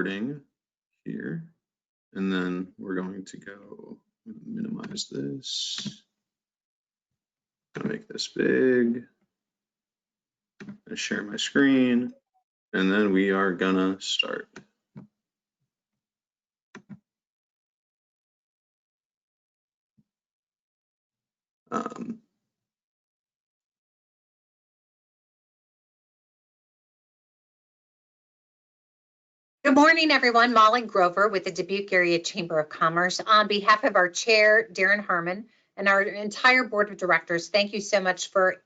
recording here, and then we're going to go minimize this. I'm gonna make this big. I share my screen, and then we are gonna start. Good morning, everyone. Molly Grover with the Dubuque Area Chamber of Commerce. On behalf of our chair, Darren Herman, and our entire board of directors, thank you so much for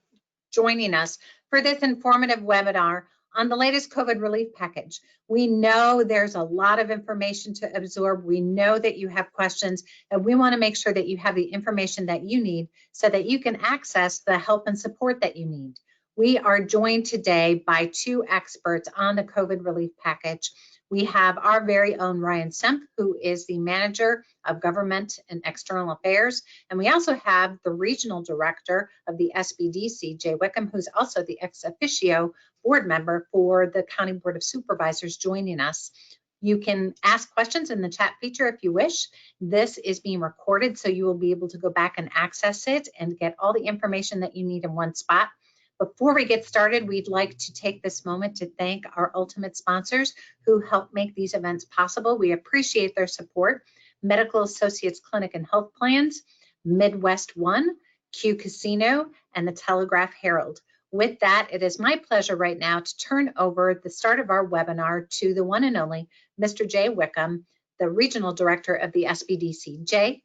joining us for this informative webinar on the latest COVID relief package. We know there's a lot of information to absorb. We know that you have questions, and we want to make sure that you have the information that you need so that you can access the help and support that you need. We are joined today by two experts on the COVID relief package. We have our very own Ryan Sempf, who is the Manager of Government and External Affairs. And we also have the Regional Director of the SBDC, Jay Wickham, who's also the ex officio board member for the County Board of Supervisors, joining us. You can ask questions in the chat feature if you wish. This is being recorded, so you will be able to go back and access it and get all the information that you need in one spot. Before we get started, we'd like to take this moment to thank our ultimate sponsors who help make these events possible. We appreciate their support: Medical Associates Clinic and Health Plans, Midwest One, Q Casino, and the Telegraph Herald. With that, it is my pleasure right now to turn over the start of our webinar to the one and only Mr. Jay Wickham, the Regional Director of the SBDC. Jay?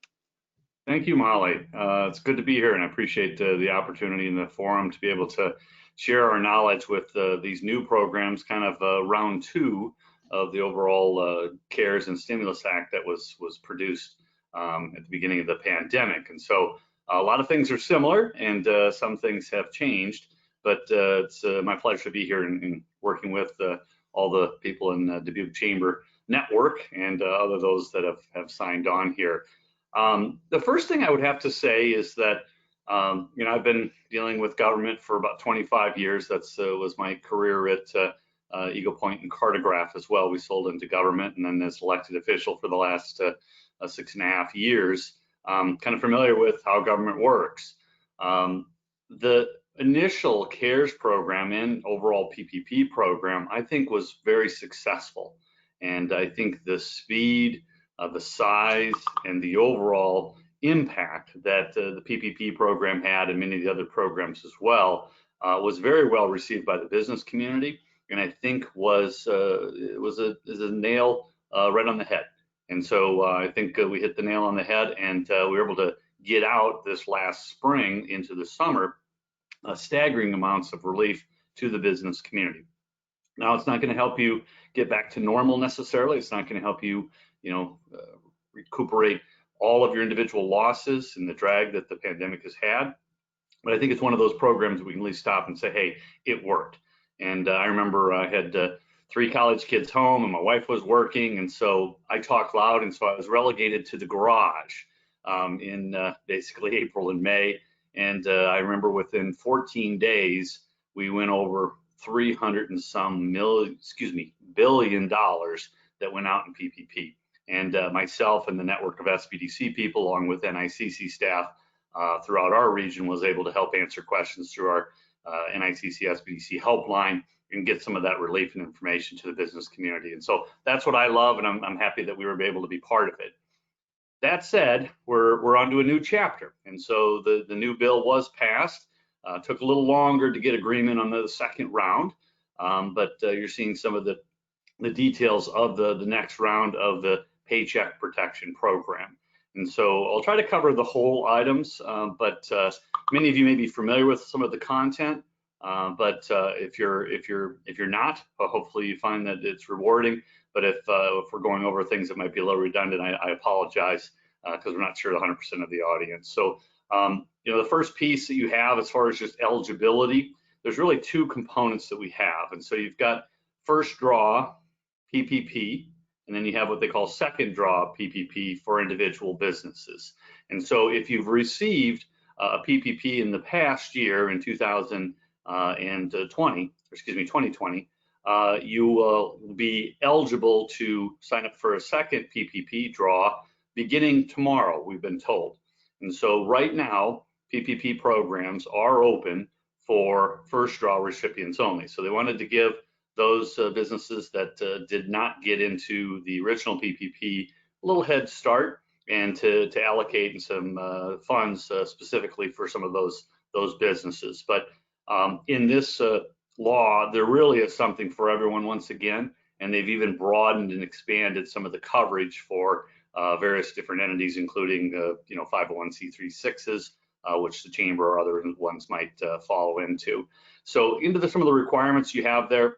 Thank you, Molly. It's good to be here, and I appreciate the opportunity in the forum to be able to share our knowledge with these new programs, kind of round two of the overall CARES and Stimulus Act that was produced at the beginning of the pandemic. And so a lot of things are similar, and some things have changed, but it's my pleasure to be here and working with all the people in the Dubuque Chamber Network and other those that have signed on here. The first thing I would have to say is that, I've been dealing with government for about 25 years. That's was my career at Eagle Point and Cartograph as well. We sold into government, and then as elected official for the last 6.5 years. Kind of familiar with how government works. The initial CARES program and overall PPP program, I think, was very successful. And I think the speed, the size, and the overall impact that the PPP program had, and many of the other programs as well, was very well received by the business community, and I think was a nail right on the head. And so I think we hit the nail on the head, and we were able to get out this last spring into the summer staggering amounts of relief to the business community. Now, it's not going to help you get back to normal necessarily. It's not going to help you recuperate all of your individual losses and the drag that the pandemic has had. But I think it's one of those programs that we can at least stop and say, hey, it worked. And I remember I had 3 college kids home, and my wife was working, and so I talked loud, and so I was relegated to the garage in basically April and May. And I remember within 14 days, we went over $300 and some billion that went out in PPP. And myself and the network of SBDC people, along with NICC staff throughout our region, was able to help answer questions through our NICC SBDC helpline and get some of that relief and information to the business community. And so that's what I love, and I'm happy that we were able to be part of it. That said, we're on to a new chapter. And so the new bill was passed. Took a little longer to get agreement on the second round, but you're seeing some of the details of the next round of the Paycheck Protection Program. And so I'll try to cover the whole items, but many of you may be familiar with some of the content, but if you're not, hopefully you find that it's rewarding. But if we're going over things that might be a little redundant, I apologize, because we're not sure 100% of the audience. So the first piece that you have as far as just eligibility, there's really 2 components that we have. And so you've got first draw PPP, and then you have what they call second draw PPP for individual businesses. And so if you've received a PPP in the past year, in 2020, you will be eligible to sign up for a second PPP draw beginning tomorrow, we've been told. And so right now, PPP programs are open for first draw recipients only. So they wanted to give those businesses that did not get into the original PPP a little head start, and to allocate some funds specifically for some of those businesses. But in this law, there really is something for everyone once again, and they've even broadened and expanded some of the coverage for various different entities, including 501c3/6s, which the chamber or other ones might follow into. So into some of the requirements you have there,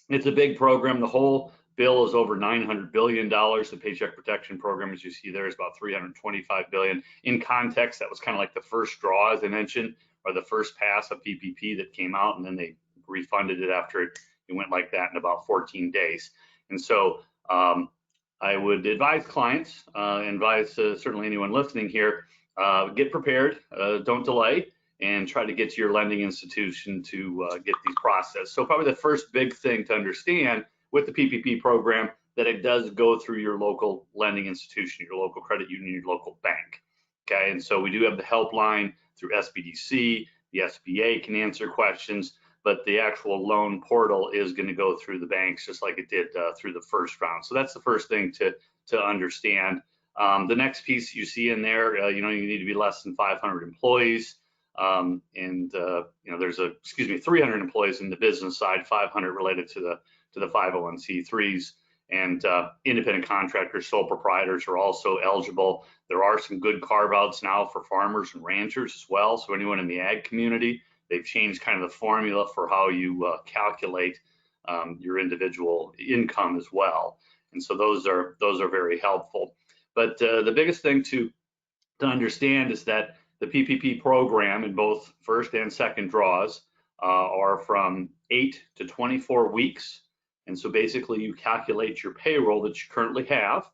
it's a big program. The whole bill is over $900 billion. The Paycheck Protection Program, as you see there, is about $325 billion. In context, that was kind of like the first draw, as I mentioned, or the first pass of PPP that came out, and then they refunded it after it went like that in about 14 days. And so I would advise clients, certainly anyone listening here, get prepared, don't delay, and try to get to your lending institution to get these processed. So probably the first big thing to understand with the PPP program, that it does go through your local lending institution, your local credit union, your local bank. Okay, and so we do have the helpline through SBDC, the SBA can answer questions, but the actual loan portal is going to go through the banks just like it did through the first round. So that's the first thing to understand. The next piece you see in there, you need to be less than 500 employees. There's 300 employees in the business side, 500 related to the 501c3s, and independent contractors, sole proprietors are also eligible. There are some good carve outs now for farmers and ranchers as well. So anyone in the ag community, they've changed kind of the formula for how you calculate your individual income as well. And so those are very helpful. But the biggest thing to understand is that the PPP program in both first and second draws are from 8 to 24 weeks. And so basically you calculate your payroll that you currently have,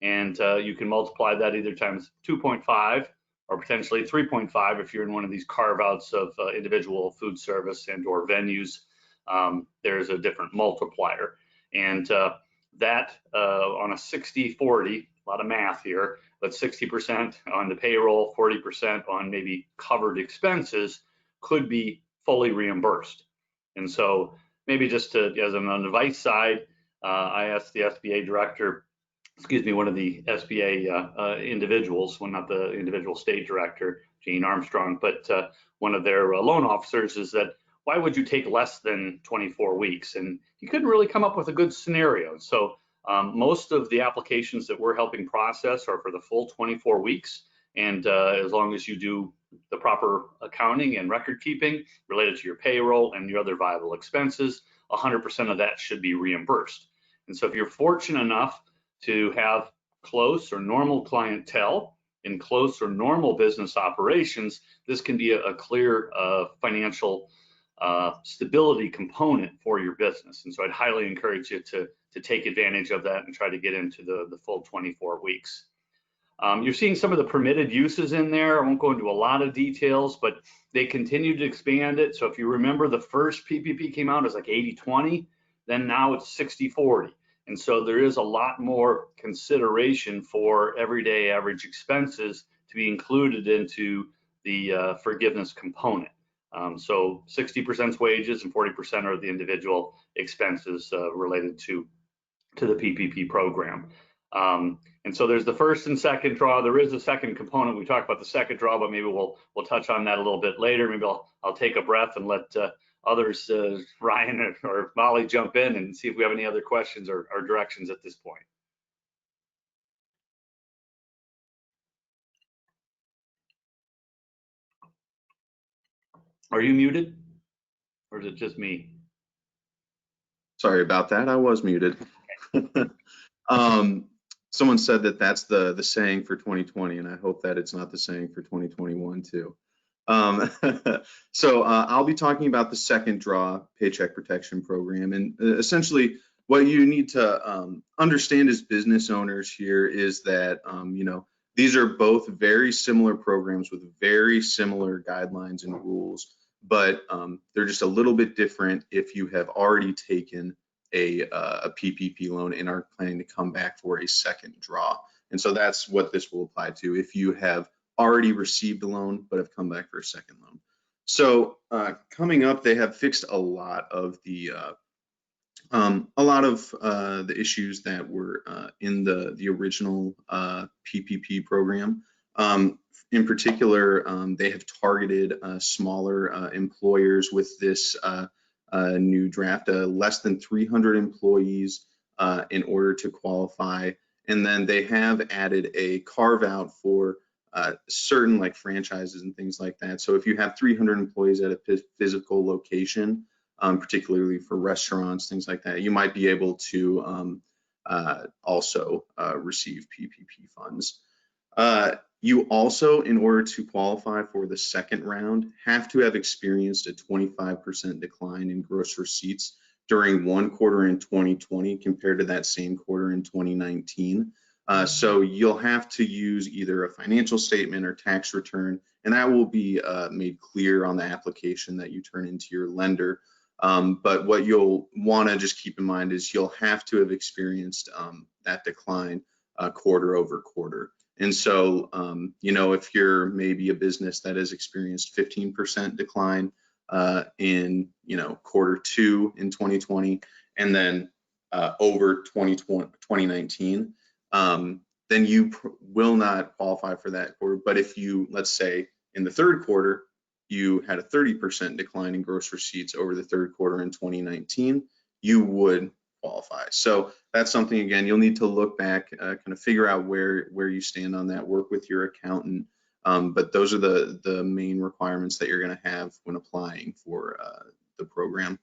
and you can multiply that either times 2.5 or potentially 3.5 if you're in one of these carve outs of individual food service and or venues. There's a different multiplier. And that on a 60-40, a lot of math here, but 60% on the payroll, 40% on maybe covered expenses could be fully reimbursed. And so maybe just as on the advice side, I asked the SBA director, one of the SBA individuals, well, not the individual state director, Jane Armstrong, but one of their loan officers, is that why would you take less than 24 weeks? And he couldn't really come up with a good scenario. So most of the applications that we're helping process are for the full 24 weeks. And as long as you do the proper accounting and record keeping related to your payroll and your other viable expenses, 100% of that should be reimbursed. And so if you're fortunate enough to have close or normal clientele in close or normal business operations, this can be a clear financial stability component for your business. And so I'd highly encourage you to take advantage of that and try to get into the full 24 weeks. You're seeing some of the permitted uses in there. I won't go into a lot of details, but they continue to expand it. So if you remember, the first PPP came out as like 80-20, then now it's 60-40. And so there is a lot more consideration for everyday average expenses to be included into the forgiveness component. So 60% is wages and 40% are the individual expenses related to the PPP program. And so there's the first and second draw. There is a second component. We talked about the second draw, but maybe we'll touch on that a little bit later. Maybe I'll take a breath and let others, Ryan or Molly, jump in and see if we have any other questions or directions at this point. Are you muted, or is it just me? Sorry about that. I was muted. Someone said that that's the saying for 2020, and I hope that it's not the saying for 2021 too. So I'll be talking about the second draw Paycheck Protection Program, and essentially what you need to understand as business owners here is that these are both very similar programs with very similar guidelines and rules, but they're just a little bit different if you have already taken a PPP loan and are planning to come back for a second draw. And so that's what this will apply to if you have already received a loan but have come back for a second loan. So coming up, they have fixed a lot of the issues that were in the original PPP program. In particular, they have targeted smaller employers with this new draft, less than 300 employees in order to qualify. And then they have added a carve out for certain like franchises and things like that. So if you have 300 employees at a physical location, particularly for restaurants, things like that, you might be able to also receive PPP funds. You also, in order to qualify for the second round, have to have experienced a 25% decline in gross receipts during one quarter in 2020 compared to that same quarter in 2019. So you'll have to use either a financial statement or tax return, and that will be made clear on the application that you turn into your lender. But what you'll want to just keep in mind is you'll have to have experienced that decline quarter over quarter. And so, if you're maybe a business that has experienced 15% decline in, quarter two in 2020, and then over 2019, then you will not qualify for that quarter. But if you, let's say in the third quarter, you had a 30% decline in gross receipts over the third quarter in 2019, you would qualify. So that's something, again, you'll need to look back, kind of figure out where you stand on that, work with your accountant. But those are the main requirements that you're going to have when applying for the program.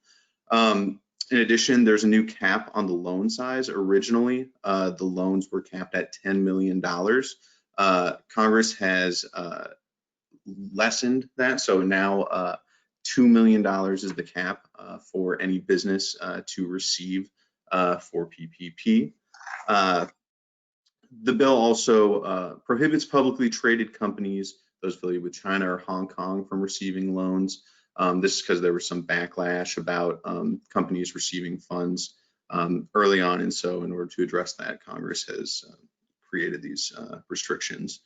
In addition, there's a new cap on the loan size. Originally, the loans were capped at $10 million. Congress has lessened that, so now $2 million is the cap for any business to receive for PPP. The bill also prohibits publicly traded companies, those affiliated with China or Hong Kong, from receiving loans. This is because there was some backlash about companies receiving funds early on, and so in order to address that, Congress has created these restrictions.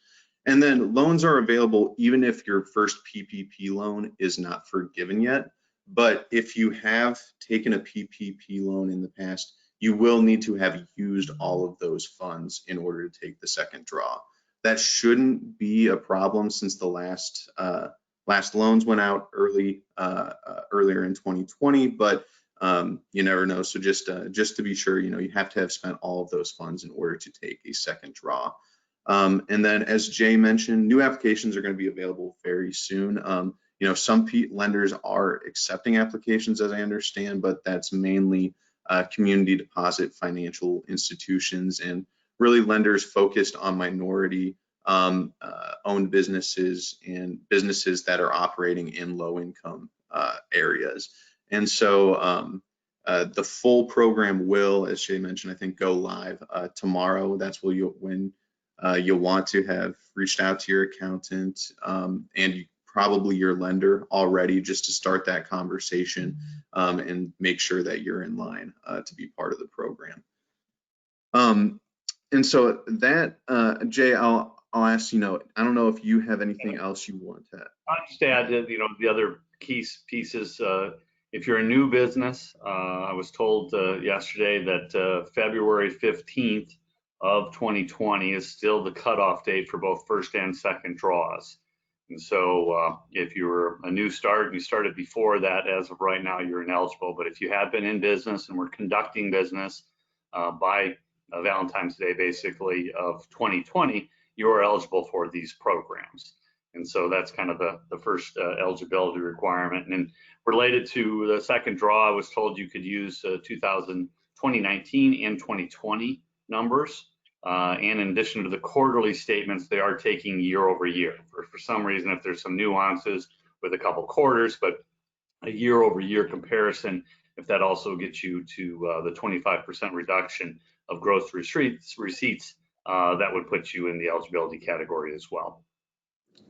And then loans are available even if your first PPP loan is not forgiven yet. But if you have taken a PPP loan in the past, you will need to have used all of those funds in order to take the second draw. That shouldn't be a problem since the last loans went out earlier in 2020, but you never know. So just to be sure, you have to have spent all of those funds in order to take a second draw. And then, as Jay mentioned, new applications are going to be available very soon. Some lenders are accepting applications, as I understand, but that's mainly community deposit financial institutions and really lenders focused on minority owned businesses and businesses that are operating in low income areas. And so the full program will, as Jay mentioned, I think go live tomorrow. That's when you'll want to have reached out to your accountant and probably your lender already, just to start that conversation and make sure that you're in line to be part of the program. And so that, Jay, I'll ask, I don't know if you have anything else you want to add. I'll just add, the other key pieces. If you're a new business, I was told yesterday that February 15th of 2020 is still the cutoff date for both first and second draws. And so if you were a new start and you started before that, as of right now, you're ineligible. But if you have been in business and were conducting business by Valentine's Day, basically, of 2020, you are eligible for these programs. And so that's kind of the first eligibility requirement. And then related to the second draw, I was told you could use 2019 and 2020 numbers. And in addition to the quarterly statements, they are taking year over year. For some reason, if there's some nuances with a couple quarters, but a year over year comparison, if that also gets you to the 25% reduction of gross receipts, that would put you in the eligibility category as well.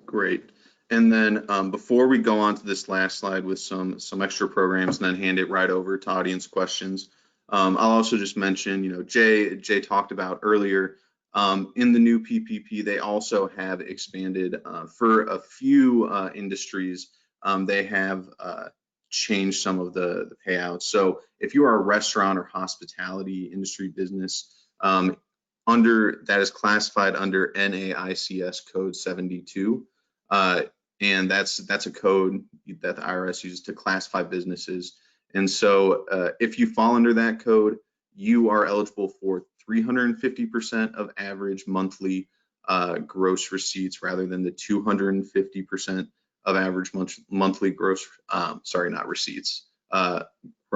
Great. And then before we go on to this last slide with some extra programs and then hand it right over to audience questions, I'll also just mention, Jay talked about earlier, in the new PPP, they also have expanded for a few industries. They have changed some of the payouts. So if you are a restaurant or hospitality industry business, that is classified under NAICS code 72. And that's a code that the IRS uses to classify businesses. And so if you fall under that code, you are eligible for 350% of average monthly gross receipts rather than the 250% of average monthly gross, not receipts,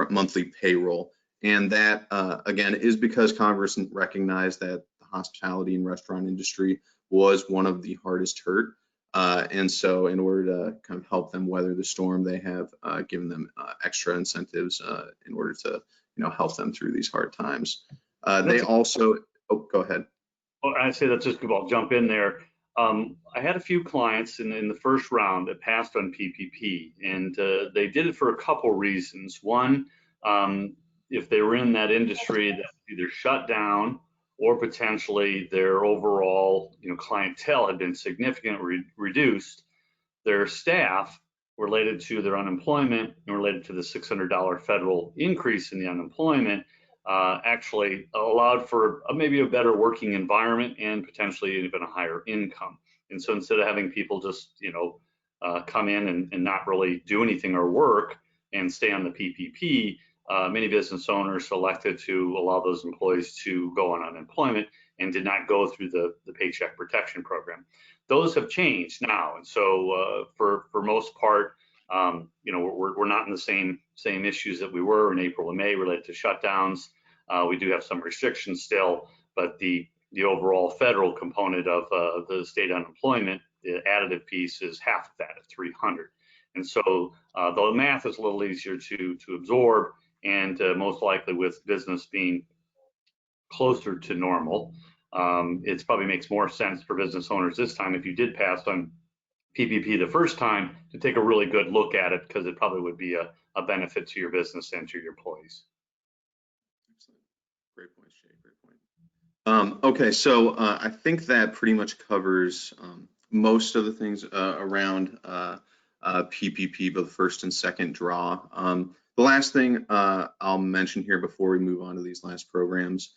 monthly payroll. And that, again, is because Congress recognized that the hospitality and restaurant industry was one of the hardest hurt. And so in order to kind of help them weather the storm, they have given them extra incentives in order to help them through these hard times. They also, go ahead. Well, I say that's just good. I'll jump in there. I had a few clients in the first round that passed on PPP, and they did it for a couple reasons. One, if they were in that industry that either shut down or potentially their overall clientele had been significantly reduced, their staff related to their unemployment and related to the $600 federal increase in the unemployment actually allowed for maybe a better working environment and potentially even a higher income. And so instead of having people just come in and not really do anything or work and stay on the PPP, many business owners elected to allow those employees to go on unemployment and did not go through the Paycheck Protection Program. Those have changed now, and so for most part, we're not in the same issues that we were in April and May related to shutdowns. We do have some restrictions still, but the overall federal component of the state unemployment, the additive piece, is half of that at 300. And so the math is a little easier to absorb, and most likely with business being closer to normal, it probably makes more sense for business owners this time, if you did pass on PPP the first time, to take a really good look at it, because it probably would be a benefit to your business and to your employees. Excellent. Great point, Shay. Great point. Okay, so I think that pretty much covers most of the things around PPP, both first and second draw. The last thing I'll mention here before we move on to these last programs,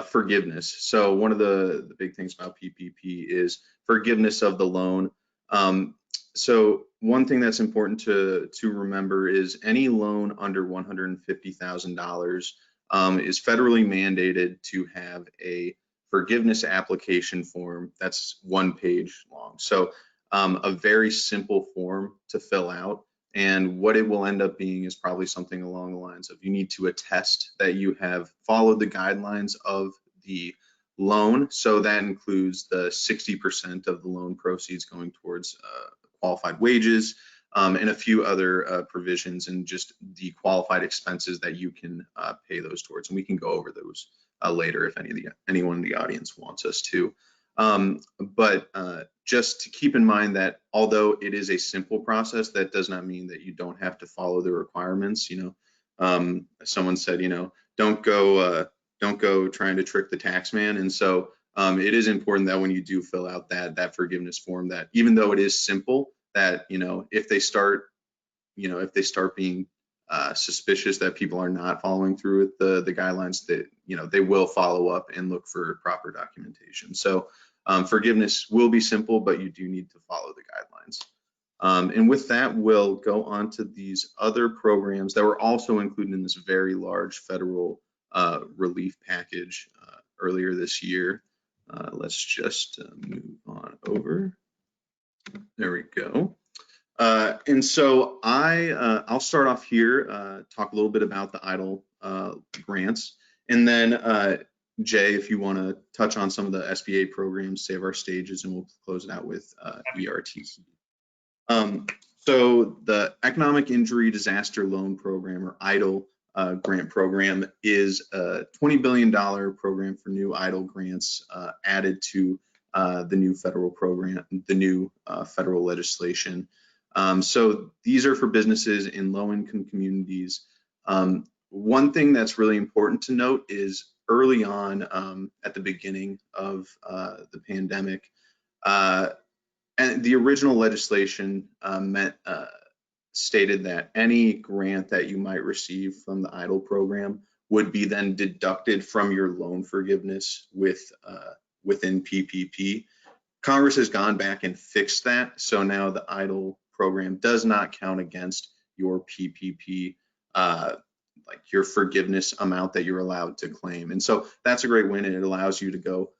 forgiveness. So one of the big things about PPP is forgiveness of the loan. So one thing that's important to remember is any loan under $150,000 is federally mandated to have a forgiveness application form that's 1 page long. So a very simple form to fill out. And what it will end up being is probably something along the lines of, you need to attest that you have followed the guidelines of the loan. So that includes the 60% of the loan proceeds going towards qualified wages, and a few other provisions, and just the qualified expenses that you can pay those towards. And we can go over those later if anyone in the audience wants us to. But just to keep in mind that although it is a simple process, that does not mean that you don't have to follow the requirements. Someone said, don't go trying to trick the tax man. And so it is important that when you do fill out that forgiveness form, that even though it is simple, that if they start being suspicious that people are not following through with the guidelines, that they will follow up and look for proper documentation. So forgiveness will be simple, but you do need to follow the guidelines. And with that, we'll go on to these other programs that were also included in this very large federal relief package earlier this year. Let's just move on over. There we go. And so I'll start off here, talk a little bit about the EIDL grants, and then Jay, if you want to touch on some of the SBA programs, Save Our Stages, and we'll close it out with ERTC. So the Economic Injury Disaster Loan Program, or EIDL grant program, is a $20 billion program for new EIDL grants added to the new federal program, the new federal legislation. So these are for businesses in low-income communities one thing that's really important to note is early on, at the beginning of the pandemic, and the original legislation stated that any grant that you might receive from the EIDL program would be then deducted from your loan forgiveness within PPP. Congress has gone back and fixed that, so now the EIDL program does not count against your PPP, like your forgiveness amount that you're allowed to claim. And so that's a great win, and it allows you to go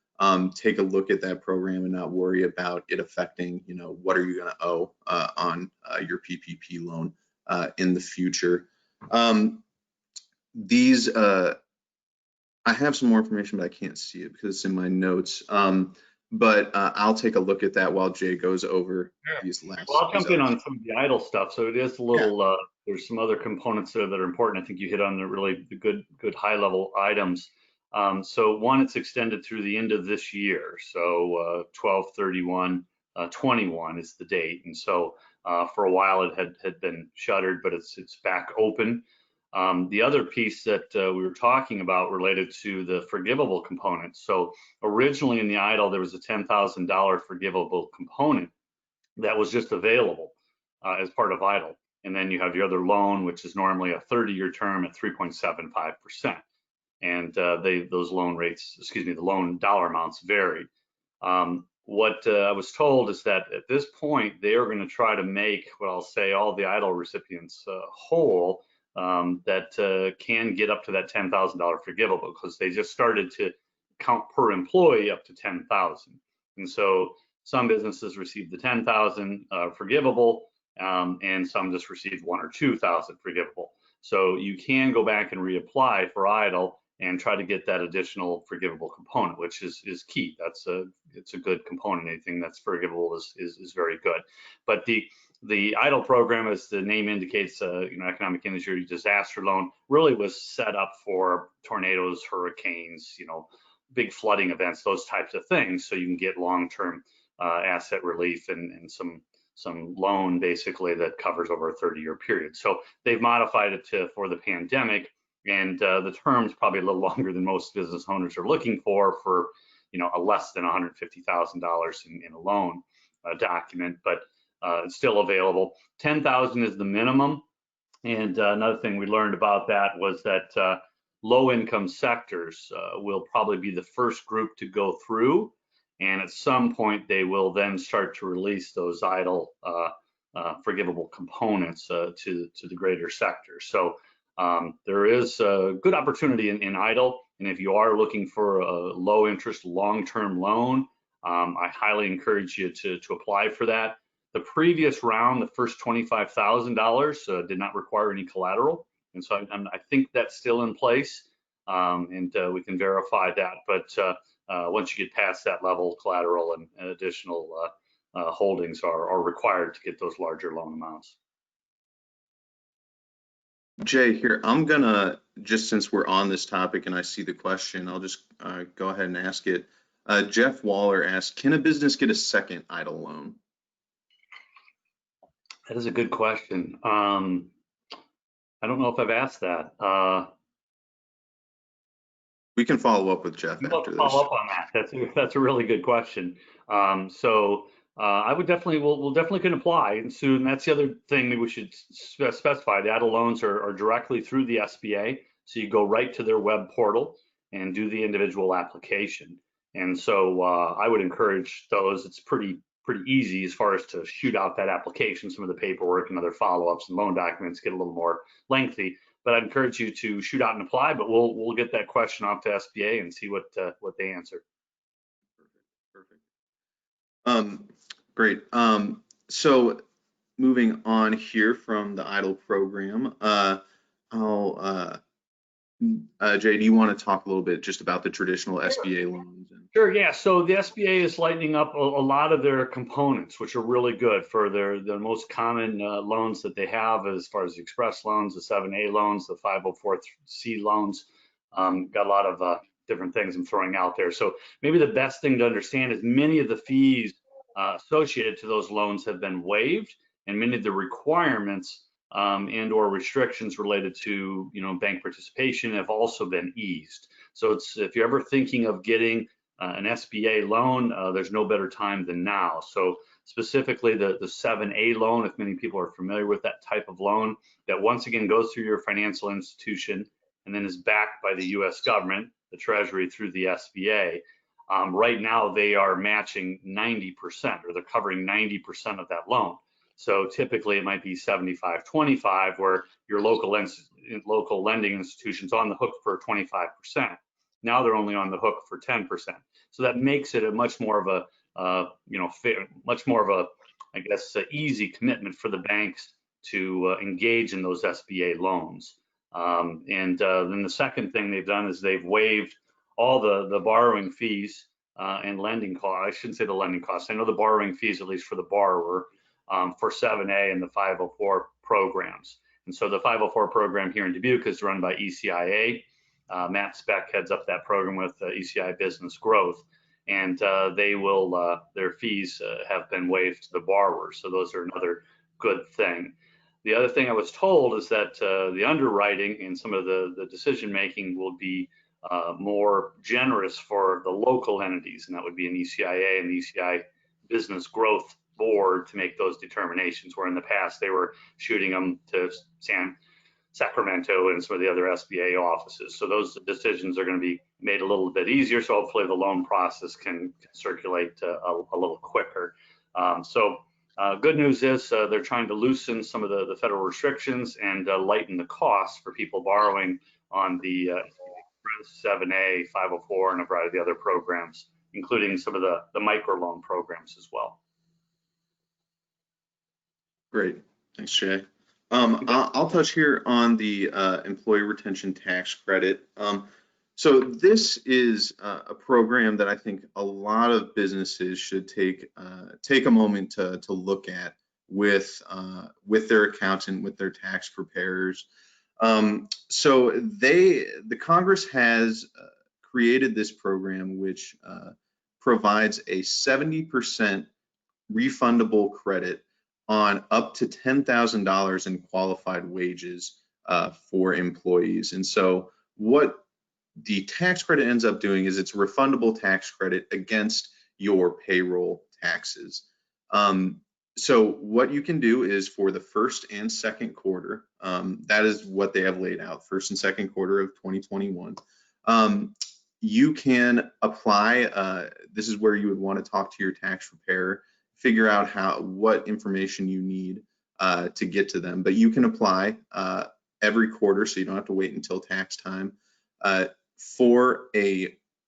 take a look at that program and not worry about it affecting, what are you going to owe on your PPP loan in the future. I have some more information, but I can't see it because it's in my notes. But I'll take a look at that while Jay goes over these last. Well, I'll jump in on some of the EIDL stuff. So it is a little, there's some other components there that are important. I think you hit on the good high level items. So one, it's extended through the end of this year. So 12/31/21 is the date. And so for a while it had been shuttered, but it's back open. The other piece that we were talking about related to the forgivable component. So originally in the EIDL, there was a $10,000 forgivable component that was just available as part of EIDL. And then you have your other loan, which is normally a 30-year term at 3.75%. And those loan rates, the loan dollar amounts vary. What I was told is that at this point, they are going to try to make what I'll say all the EIDL recipients whole that can get up to that $10,000 forgivable, because they just started to count per employee up to 10,000. And so some businesses received the 10,000 forgivable, and some just received 1 or 2,000 forgivable. So you can go back and reapply for EIDL and try to get that additional forgivable component, which is key. It's a good component. Anything that's forgivable is very good. But the EIDL program, as the name indicates, economic industry disaster loan, really was set up for tornadoes, hurricanes, big flooding events, those types of things. So you can get long-term asset relief and some loan basically that covers over a 30-year period. So they've modified it for the pandemic. And the term's probably a little longer than most business owners are looking for a less than $150,000 in a loan document, but it's still available. 10,000 is the minimum. And another thing we learned about that was that low-income sectors will probably be the first group to go through. And at some point, they will then start to release those EIDL forgivable components to the greater sector. So there is a good opportunity in EIDL, and if you are looking for a low interest long-term loan, I highly encourage you to apply for that. The previous round, the first $25,000 did not require any collateral, and so I think that's still in place, and we can verify that. But once you get past that level, collateral and additional holdings are required to get those larger loan amounts. Jay, here, I'm gonna, just since we're on this topic and I see the question, I'll just go ahead and ask it. Jeff Waller asked, can a business get a second EIDL loan? That is a good question. I don't know if I've asked that. We can follow up with Jeff after this. Follow up on that. That's a really good question. I would we'll definitely can apply, and soon. That's the other thing that we should specify. The EIDL loans are directly through the SBA, so you go right to their web portal and do the individual application. And so I would encourage those. It's pretty easy as far as to shoot out that application. Some of the paperwork and other follow-ups and loan documents get a little more lengthy, but I'd encourage you to shoot out and apply. But we'll get that question off to SBA and see what they answer. Perfect. Great. So moving on here from the EIDL program, Jay, do you want to talk a little bit just about the traditional SBA loans? Sure, yeah. So the SBA is lightening up a lot of their components, which are really good for the most common loans that they have, as far as the express loans, the 7A loans, the 504C loans. Got a lot of different things I'm throwing out there. So maybe the best thing to understand is many of the fees associated to those loans have been waived, and many of the requirements and or restrictions related to, bank participation have also been eased. So if you're ever thinking of getting an SBA loan, there's no better time than now. So specifically the 7A loan, if many people are familiar with that type of loan, that once again goes through your financial institution and then is backed by the US government, the Treasury through the SBA. Right now they are matching 90%, or they're covering 90% of that loan. So typically it might be 75-25, where your local lending institution's on the hook for 25%. Now they're only on the hook for 10%. So that makes it a much more of a, I guess, easy commitment for the banks to engage in those SBA loans. Then the second thing they've done is they've waived all the borrowing fees and lending costs. I shouldn't say the lending costs. I know the borrowing fees, at least for the borrower, for 7A and the 504 programs. And so the 504 program here in Dubuque is run by ECIA. Matt Speck heads up that program with ECI Business Growth, and their fees have been waived to the borrower. So those are another good thing. The other thing I was told is that the underwriting and some of the decision making will be more generous for the local entities, and that would be an ECIA and the ECI Business Growth Board to make those determinations, where in the past they were shooting them to Sacramento and some of the other SBA offices. So those decisions are going to be made a little bit easier. So hopefully the loan process can circulate a little quicker. Good news is they're trying to loosen some of the federal restrictions and lighten the costs for people borrowing on the 7A, 504, and a variety of the other programs, including some of the microloan programs as well. Great, thanks, Jay. I'll touch here on the employee retention tax credit. So this is a program that I think a lot of businesses should take a moment to look at with their accountant, with their tax preparers. So the Congress has created this program which provides a 70% refundable credit on up to $10,000 in qualified wages for employees. And so what the tax credit ends up doing is it's a refundable tax credit against your payroll taxes. So what you can do is for the first and second quarter, that is what they have laid out, first and second quarter of 2021. You can apply, this is where you would want to talk to your tax preparer, figure out what information you need to get to them. But you can apply every quarter, so you don't have to wait until tax time, for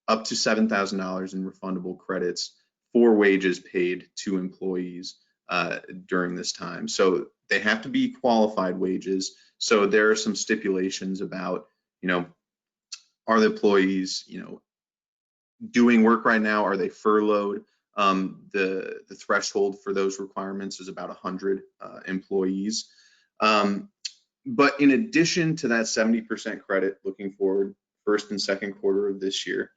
up to $7,000 in refundable credits for wages paid to employees during this time. So they have to be qualified wages. So there are some stipulations about, are the employees, doing work right now? Are they furloughed? The threshold for those requirements is about 100 employees. But in addition to that 70% credit looking forward, first and second quarter of this year,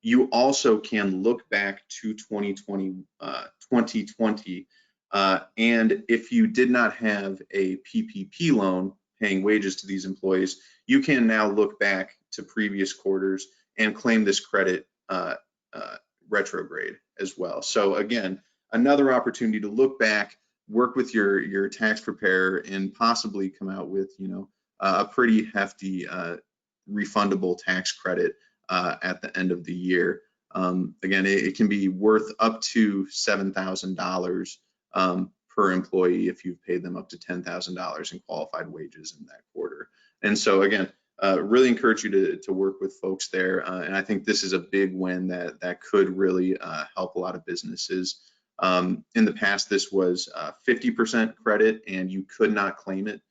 you also can look back to 2020, and if you did not have a PPP loan paying wages to these employees, you can now look back to previous quarters and claim this credit retrograde as well. So again, another opportunity to look back, work with your tax preparer, and possibly come out with a pretty hefty refundable tax credit at the end of the year. Again, it can be worth up to $7,000 per employee if you've paid them up to $10,000 in qualified wages in that quarter. And so again, really encourage you to work with folks there. And I think this is a big win that could really help a lot of businesses. In the past, this was 50% credit and you could not claim it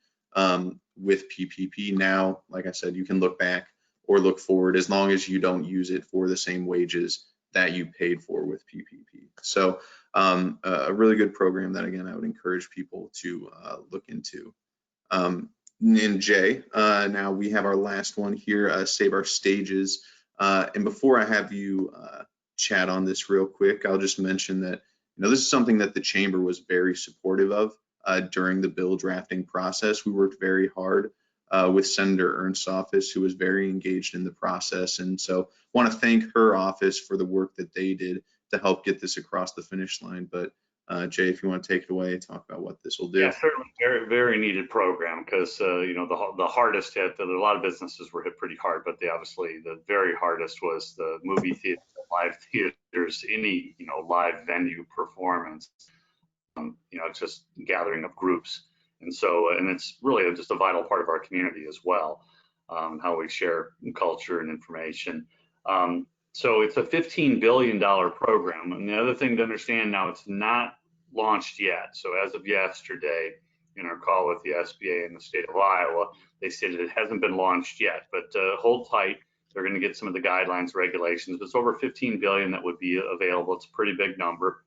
with PPP. Now, like I said, you can look back or look forward as long as you don't use it for the same wages that you paid for with PPP. So a really good program that, again, I would encourage people to look into. And Jay, now we have our last one here, Save Our Stages. And before I have you chat on this real quick, I'll just mention that this is something that the Chamber was very supportive of during the bill drafting process. We worked very hard with Senator Ernst's office, who was very engaged in the process. And so want to thank her office for the work that they did to help get this across the finish line. But Jay, if you want to take it away, talk about what this will do. Yeah, certainly very, very needed program because, you know, the hardest hit, that a lot of businesses were hit pretty hard, but obviously the very hardest was the movie theater, live theaters, any, you know, live venue performance, you know, just gathering of groups. And so, and it's really just a vital part of our community as well, how we share culture and information. So it's a $15 billion program. And the other thing to understand now, it's not launched yet. So as of yesterday, in our call with the SBA in the state of Iowa, they stated it hasn't been launched yet, but hold tight. They're going to get some of the guidelines, regulations. But it's over 15 billion that would be available. It's a pretty big number.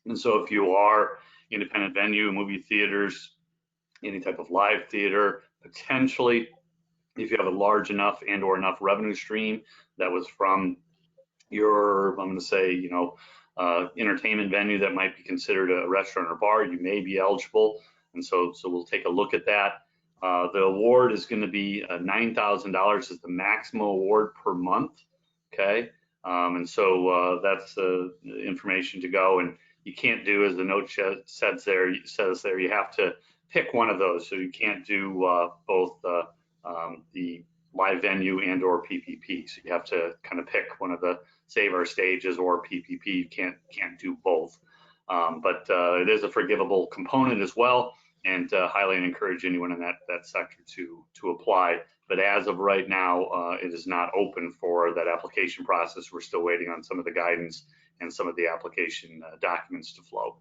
And so if you are independent venue, movie theaters, any type of live theater, potentially, if you have a large enough and or enough revenue stream that was from your, I'm going to say, you know, entertainment venue that might be considered a restaurant or bar, you may be eligible. And so we'll take a look at that. The award is going to be $9,000 is the maximum award per month. Okay. And so that's the information to go. And you can't do, as the note says there, you have to pick one of those. So you can't do both the live venue and or PPP. So you have to kind of pick one of the Save Our Stages or PPP. You can't do both. But it is a forgivable component as well, and highly encourage anyone in that sector to apply. But as of right now, it is not open for that application process. We're still waiting on some of the guidance and some of the application documents to flow.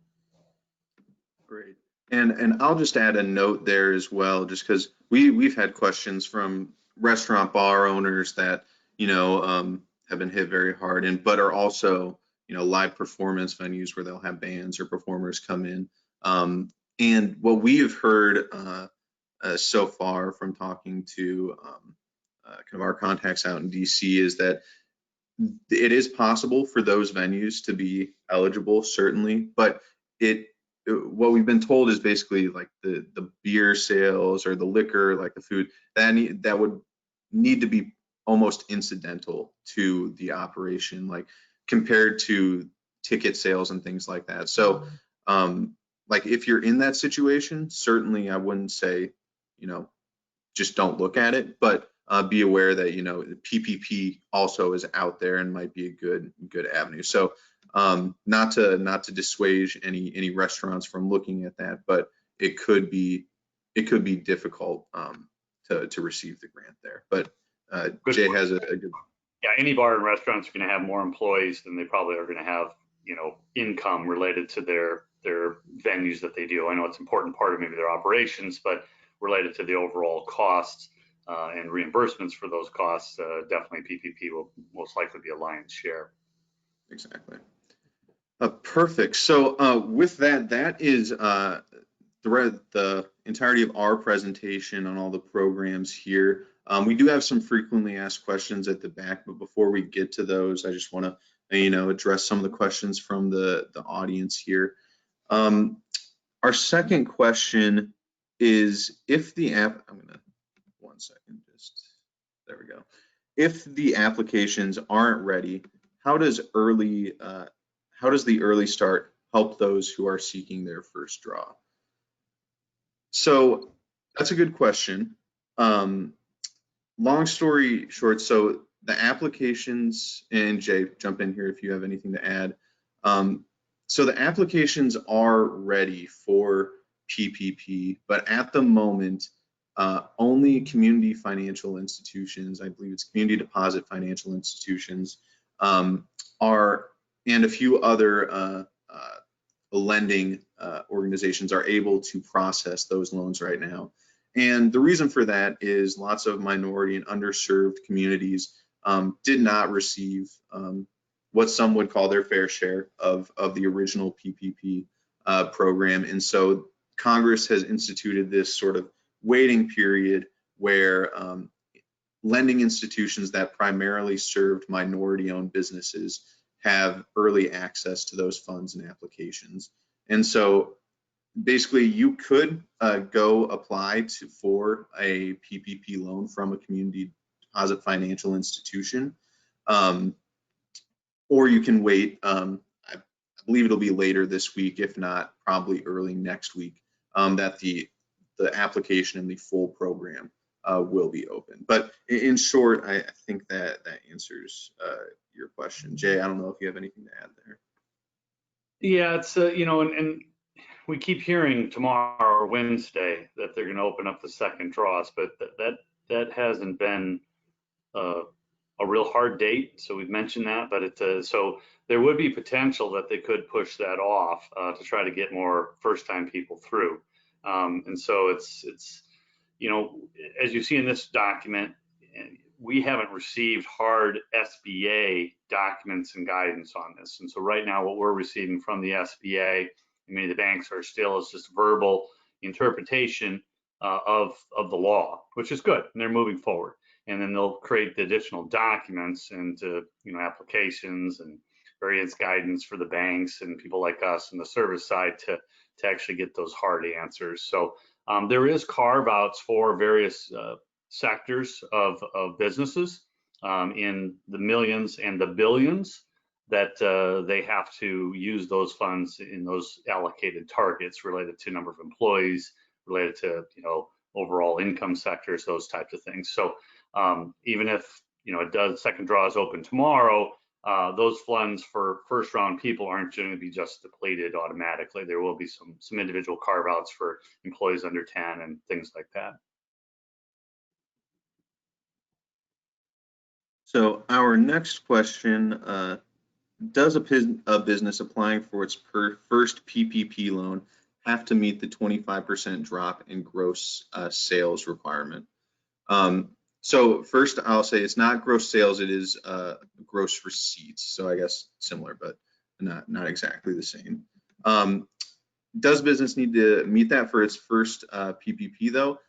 Great. And I'll just add a note there as well, just because we've had questions from restaurant bar owners that, you know, have been hit very hard, but are also, you know, live performance venues where they'll have bands or performers come in. And what we have heard so far from talking to kind of our contacts out in DC is that it is possible for those venues to be eligible, certainly, but what we've been told is basically like the beer sales or the liquor, like the food, that would need to be almost incidental to the operation, like compared to ticket sales and things like that. So like if you're in that situation, certainly I wouldn't say, you know, just don't look at it, but be aware that, you know, PPP also is out there and might be a good avenue. So not to dissuade any restaurants from looking at that, but it could be difficult to receive the grant there. But Jay has a good. Yeah, any bar and restaurants are going to have more employees than they probably are going to have, you know, income related to their venues that they do. I know it's an important part of maybe their operations, but related to the overall costs and reimbursements for those costs, definitely PPP will most likely be a lion's share. Exactly. Perfect. So with that is the entirety of our presentation on all the programs here. We do have some frequently asked questions at the back, but before we get to those, I just want to, you know, address some of the questions from the audience here. Our second question is, if the app, I'm gonna, one second, just, there we go. If the applications aren't ready, how does the early start help those who are seeking their first draw? So that's a good question. Long story short, so the applications, and Jay, jump in here if you have anything to add. So the applications are ready for PPP, but at the moment, only community financial institutions, I believe it's community deposit financial institutions, are, and a few other lending organizations are able to process those loans right now. And the reason for that is lots of minority and underserved communities did not receive what some would call their fair share of the original PPP program. And so Congress has instituted this sort of waiting period where lending institutions that primarily served minority-owned businesses have early access to those funds and applications. And so basically you could go apply for a PPP loan from a community deposit financial institution, or you can wait. I believe it'll be later this week, if not probably early next week, that the application and the full program will be open. But in short, I think that answers your question. Jay, I don't know if you have anything to add there. Yeah, it's and we keep hearing tomorrow or Wednesday that they're going to open up the second draws, but that hasn't been a real hard date. So we've mentioned that, but so there would be potential that they could push that off to try to get more first-time people through. And so it's as you see in this document, we haven't received hard SBA documents and guidance on this. And so right now what we're receiving from the SBA, and many of the banks are still, is just verbal interpretation of the law, which is good, and they're moving forward. And then they'll create the additional documents and applications and various guidance for the banks and people like us on the service side to actually get those hard answers. So there is carve outs for various sectors of businesses in the millions and the billions that they have to use those funds in those allocated targets related to number of employees, related to overall income sectors, those types of things. So even if second draw is open tomorrow, those funds for first round people aren't going to be just depleted automatically. There will be some individual carve outs for employees under 10 and things like that. So our next question, does a business applying for its first PPP loan have to meet the 25% drop in gross sales requirement? So first I'll say it's not gross sales, it is gross receipts. So I guess similar, but not exactly the same. Does business need to meet that for its first PPP though?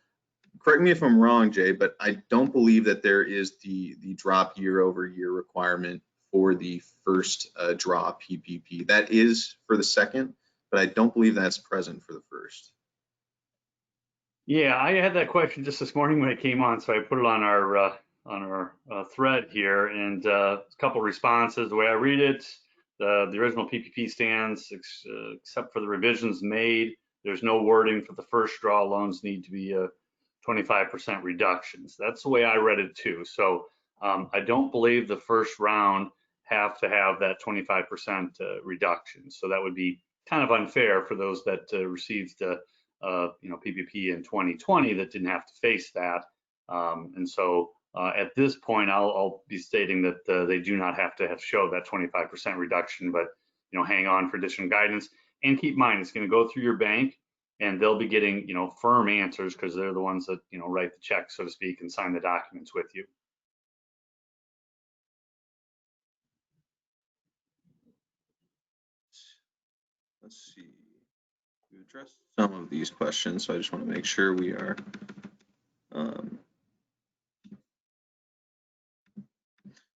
Correct me if I'm wrong, Jay, but I don't believe that there is the drop year over year requirement for the first draw PPP. That is for the second, but I don't believe that's present for the first. Yeah, I had that question just this morning when it came on, so I put it on our thread here, and a couple of responses. The way I read it, the original PPP stands, except for the revisions made. There's no wording for the first draw loans need to be 25% reductions. That's the way I read it too. So I don't believe the first round have to have that 25% reduction. So that would be kind of unfair for those that received PPP in 2020 that didn't have to face that. And so at this point, I'll be stating that they do not have to show that 25% reduction, but hang on for additional guidance. And keep in mind, it's going to go through your bank, and they'll be getting firm answers because they're the ones that write the check, so to speak, and sign the documents with you. Let's see. We addressed some of these questions, so I just want to make sure we are.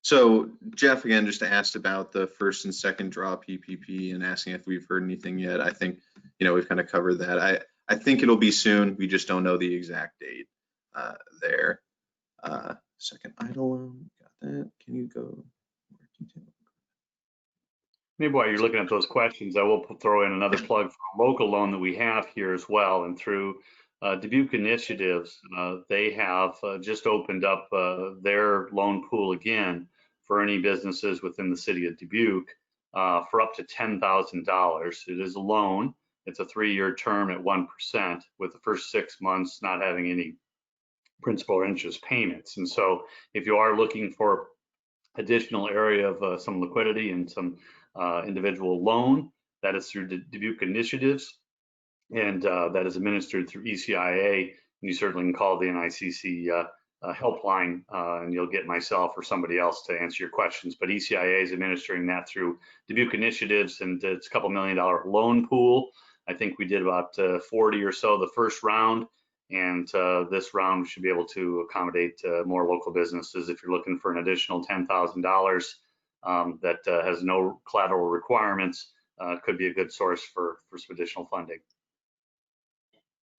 So Jeff again just asked about the first and second draw PPP and asking if we've heard anything yet. I think we've kind of covered that. I think it'll be soon. We just don't know the exact date there. Second idle loan, got that. Can you go more detail? Maybe while you're looking at those questions, I will throw in another plug for a local loan that we have here as well. And through Dubuque Initiatives, they have just opened up their loan pool again for any businesses within the city of Dubuque for up to $10,000. It is a loan. It's a 3-year term at 1%, with the first 6 months not having any principal or interest payments. And so if you are looking for additional area of some liquidity and some individual loan, that is through Dubuque Initiatives, and that is administered through ECIA. And you certainly can call the NICC helpline, and you'll get myself or somebody else to answer your questions. But ECIA is administering that through Dubuque Initiatives, and it's a couple $1 million loan pool. I think we did about 40 or so the first round, and this round we should be able to accommodate more local businesses. If you're looking for an additional $10,000 that has no collateral requirements, could be a good source for some additional funding.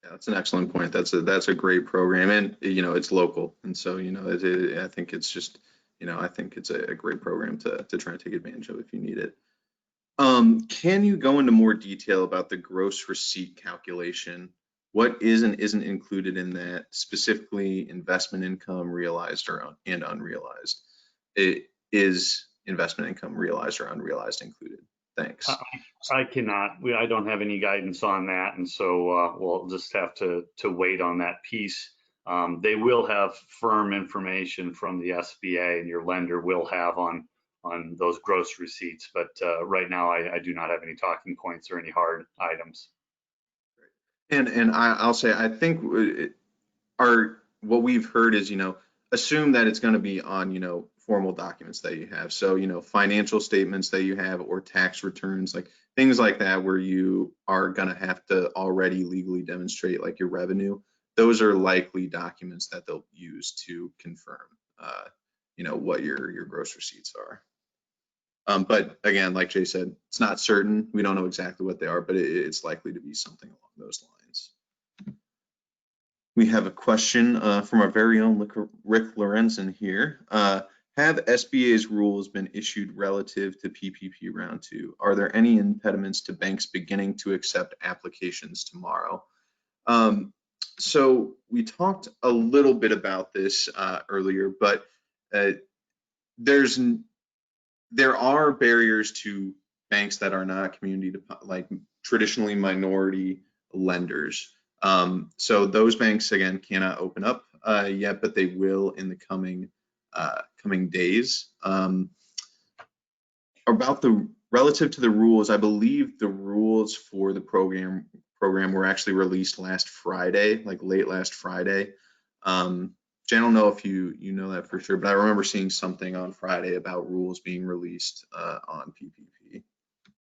Yeah, that's an excellent point. That's a great program, and it's local, and so I think it's just I think it's a great program to try and take advantage of if you need it. Can you go into more detail about the gross receipt calculation? What is and isn't included in that, specifically investment income realized and unrealized? Is investment income realized or unrealized included? Thanks. I cannot. I don't have any guidance on that, and so we'll just have to wait on that piece. They will have firm information from the SBA, and your lender will have on those gross receipts. But right now, I do not have any talking points or any hard items. And I'll say, I think what we've heard is, assume that it's going to be on, formal documents that you have. So, financial statements that you have or tax returns, like things like that, where you are going to have to already legally demonstrate like your revenue. Those are likely documents that they'll use to confirm, what your gross receipts are. But again, like Jay said, it's not certain. We don't know exactly what they are, but it's likely to be something along those lines. We have a question from our very own Rick Lorenzen here. Have SBA's rules been issued relative to PPP round 2? Are there any impediments to banks beginning to accept applications tomorrow? So we talked a little bit about this earlier, but there are barriers to banks that are not community, like traditionally minority lenders. So those banks, again, cannot open up yet, but they will in the coming days. Relative to the rules, I believe the rules for the program were actually released last Friday, like late last Friday. Jay, I don't know if you know that for sure, but I remember seeing something on Friday about rules being released on PPP.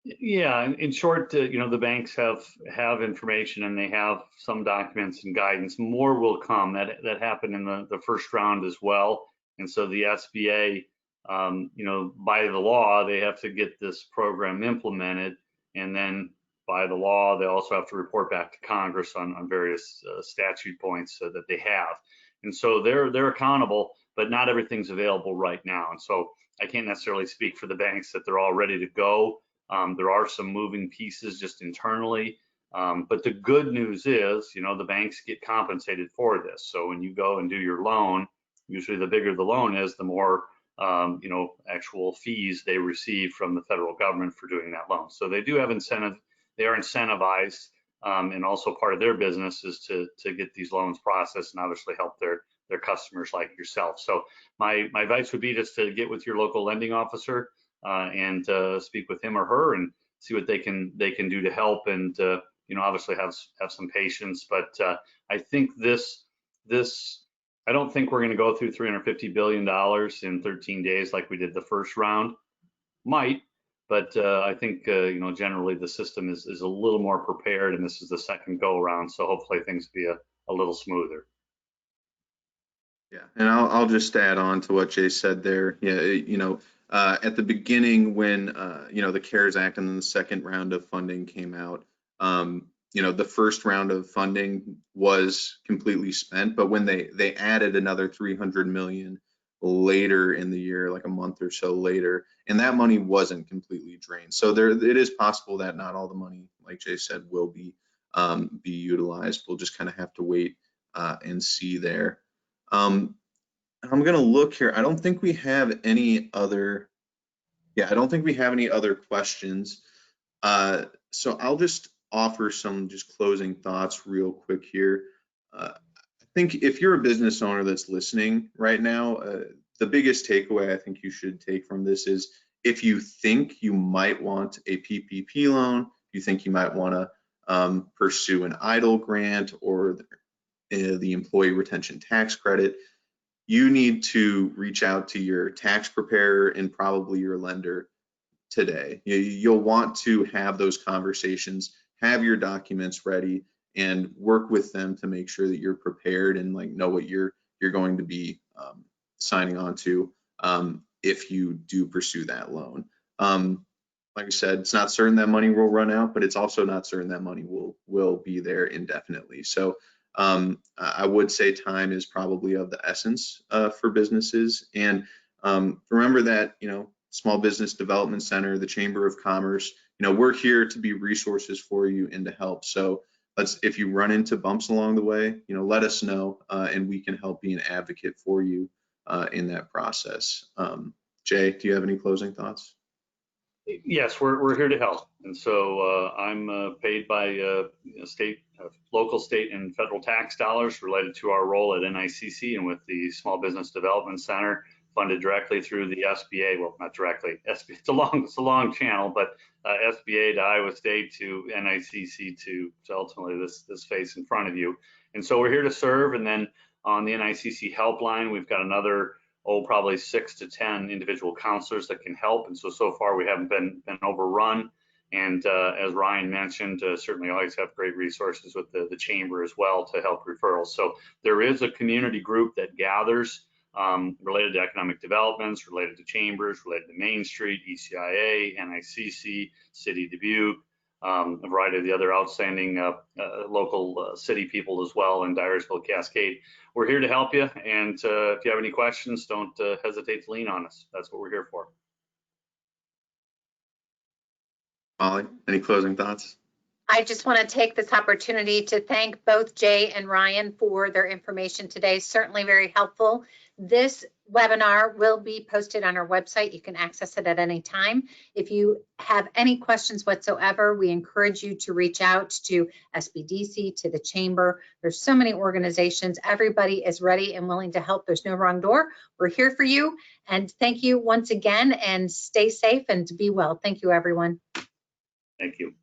Yeah, in short, the banks have information and they have some documents and guidance. More will come. That happened in the first round as well. And so the SBA, by the law, they have to get this program implemented, and then by the law, they also have to report back to Congress on various statute points that they have. And so they're accountable, but not everything's available right now. And so I can't necessarily speak for the banks that they're all ready to go. There are some moving pieces just internally, but the good news is, the banks get compensated for this. So when you go and do your loan, usually the bigger the loan is, the more actual fees they receive from the federal government for doing that loan. So they do have incentive. They are incentivized, and also part of their business is to get these loans processed and obviously help their customers like yourself. So my advice would be just to get with your local lending officer and speak with him or her and see what they can do to help, and obviously have some patience. But I think this I don't think we're going to go through $350 billion in 13 days like we did the first round. Might, but I think generally the system is a little more prepared, and this is the second go around, so hopefully things will be a little smoother. Yeah, and I'll just add on to what Jay said there. Yeah, at the beginning when the CARES Act and then the second round of funding came out, the first round of funding was completely spent, but when they added another 300 million later in the year, like a month or so later, and that money wasn't completely drained. So it is possible that not all the money, like Jay said, will be utilized. We'll just kind of have to wait and see there. I'm going to look here. I don't think we have any other. Yeah, I don't think we have any other questions. So I'll just offer some just closing thoughts real quick here. I think if you're a business owner that's listening right now, the biggest takeaway I think you should take from this is, if you think you might want a PPP loan, you think you might want to pursue an EIDL grant or the employee retention tax credit, you need to reach out to your tax preparer and probably your lender today. You'll want to have those conversations, have your documents ready, and work with them to make sure that you're prepared and know what you're going to be signing on to if you do pursue that loan. like I said, it's not certain that money will run out, but it's also not certain that money will be there indefinitely. So I would say time is probably of the essence for businesses. And remember that, Small Business Development Center, the Chamber of Commerce, we're here to be resources for you and to help. So if you run into bumps along the way, let us know, and we can help be an advocate for you in that process. Jay, do you have any closing thoughts? Yes, we're here to help. And so I'm paid by local, state, and federal tax dollars related to our role at NICC and with the Small Business Development Center, funded directly through the SBA. Well, not directly. SBA, it's a long channel, but SBA to Iowa State to NICC to ultimately this face in front of you. And so we're here to serve. And then on the NICC helpline, we've got another probably 6 to 10 individual counselors that can help. And so far we haven't been overrun. And as Ryan mentioned, certainly always have great resources with the chamber as well to help referrals. So there is a community group that gathers related to economic developments, related to chambers, related to Main Street, ECIA, NICC, City of Dubuque, a variety of the other outstanding local city people as well in Dyersville, Cascade. We're here to help you, and if you have any questions, don't hesitate to lean on us. That's what we're here for. Molly, any closing thoughts? I just want to take this opportunity to thank both Jay and Ryan for their information today. Certainly very helpful. This webinar will be posted on our website. You can access it at any time. If you have any questions whatsoever, we encourage you to reach out to SBDC, to the Chamber. There's so many organizations. Everybody is ready and willing to help. There's no wrong door. We're here for you. And thank you once again, and stay safe and be well. Thank you, everyone. Thank you.